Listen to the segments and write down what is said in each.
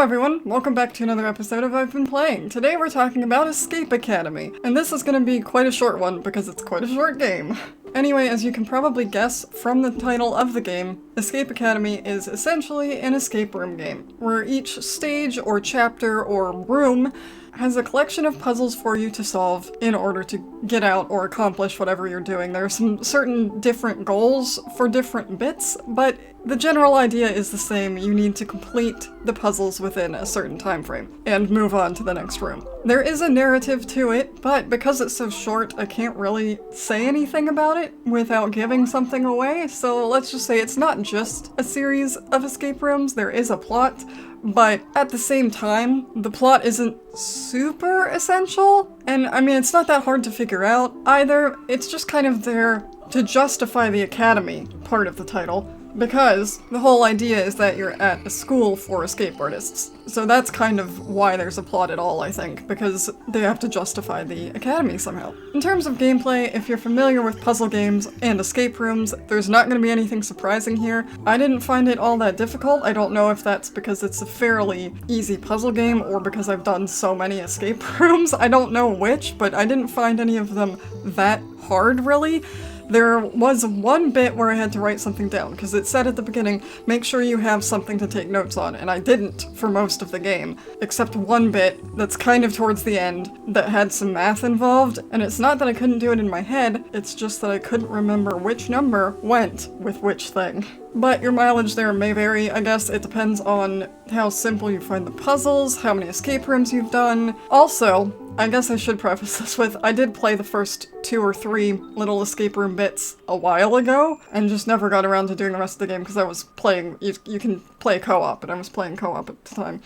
everyone, welcome back to another episode of I've Been Playing. Today we're talking about Escape Academy, and this is going to be quite a short one because it's quite a short game. Anyway, as you can probably guess from the title of the game, Escape Academy is essentially an escape room game, where each stage or chapter or room has a collection of puzzles for you to solve in order to get out or accomplish whatever you're doing. There are some certain different goals for different bits, but the general idea is the same. You need to complete the puzzles within a certain time frame and move on to the next room. There is a narrative to it, but because it's so short, I can't really say anything about it without giving something away, so let's just say it's not just a series of escape rooms. There is a plot, but at the same time, the plot isn't super essential, and I mean, it's not that hard to figure out either. It's just kind of there to justify the academy part of the title, because the whole idea is that you're at a school for escape artists. So that's kind of why there's a plot at all, I think, because they have to justify the academy somehow. In terms of gameplay, if you're familiar with puzzle games and escape rooms, there's not going to be anything surprising here. I didn't find it all that difficult. I don't know if that's because it's a fairly easy puzzle game or because I've done so many escape rooms. I don't know which, but I didn't find any of them that hard, really. There was one bit where I had to write something down, because it said at the beginning, make sure you have something to take notes on, and I didn't for most of the game, except one bit that's kind of towards the end that had some math involved, and it's not that I couldn't do it in my head, it's just that I couldn't remember which number went with which thing. But your mileage there may vary. I guess it depends on how simple you find the puzzles, how many escape rooms you've done. Also, I guess I should preface this with, I did play the first 2 or 3 little escape room bits a while ago, and just never got around to doing the rest of the game because I was playing, you can play co-op, and I was playing co-op at the time.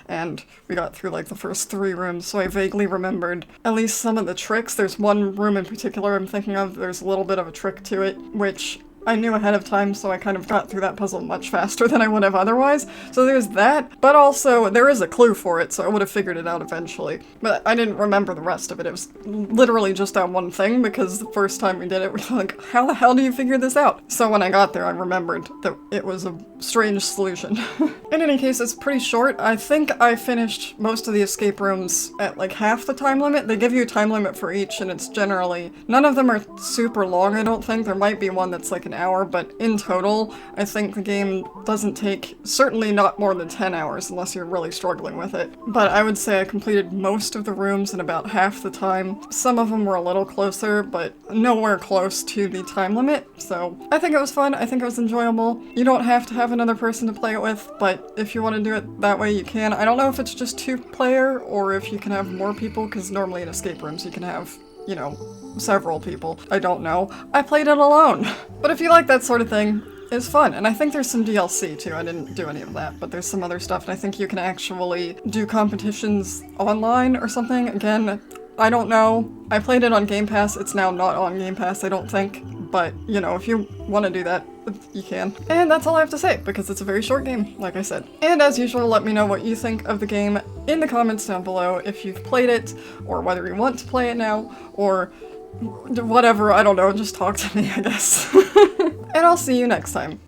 And we got through like the first 3 rooms, so I vaguely remembered at least some of the tricks. There's one room in particular I'm thinking of, there's a little bit of a trick to it, which I knew ahead of time, so I kind of got through that puzzle much faster than I would have otherwise. So there's that, but also there is a clue for it, so I would have figured it out eventually. But I didn't remember the rest of it. It was literally just that one thing, because the first time we did it, we were like, how the hell do you figure this out? So when I got there, I remembered that it was a strange solution. In any case, it's pretty short. I think I finished most of the escape rooms at like half the time limit. They give you a time limit for each, and it's generally, none of them are super long, I don't think. There might be one that's like an hour, but in total, I think the game doesn't take, certainly not more than 10 hours unless you're really struggling with it. But I would say I completed most of the rooms in about half the time. Some of them were a little closer, but nowhere close to the time limit, so I think it was fun, I think it was enjoyable. You don't have to have another person to play it with, but if you want to do it that way, you can. I don't know if it's just 2-player, or if you can have more people, because normally in escape rooms you can have, you know, several people. I don't know. I played it alone. But if you like that sort of thing, it's fun. And I think there's some DLC too. I didn't do any of that, but there's some other stuff, and I think you can actually do competitions online or something. Again, I don't know. I played it on Game Pass. It's now not on Game Pass, I don't think. But, you know, if you want to do that, you can. And that's all I have to say, because it's a very short game, like I said. And as usual, let me know what you think of the game in the comments down below, if you've played it, or whether you want to play it now, or whatever, I don't know, just talk to me, I guess. And I'll see you next time.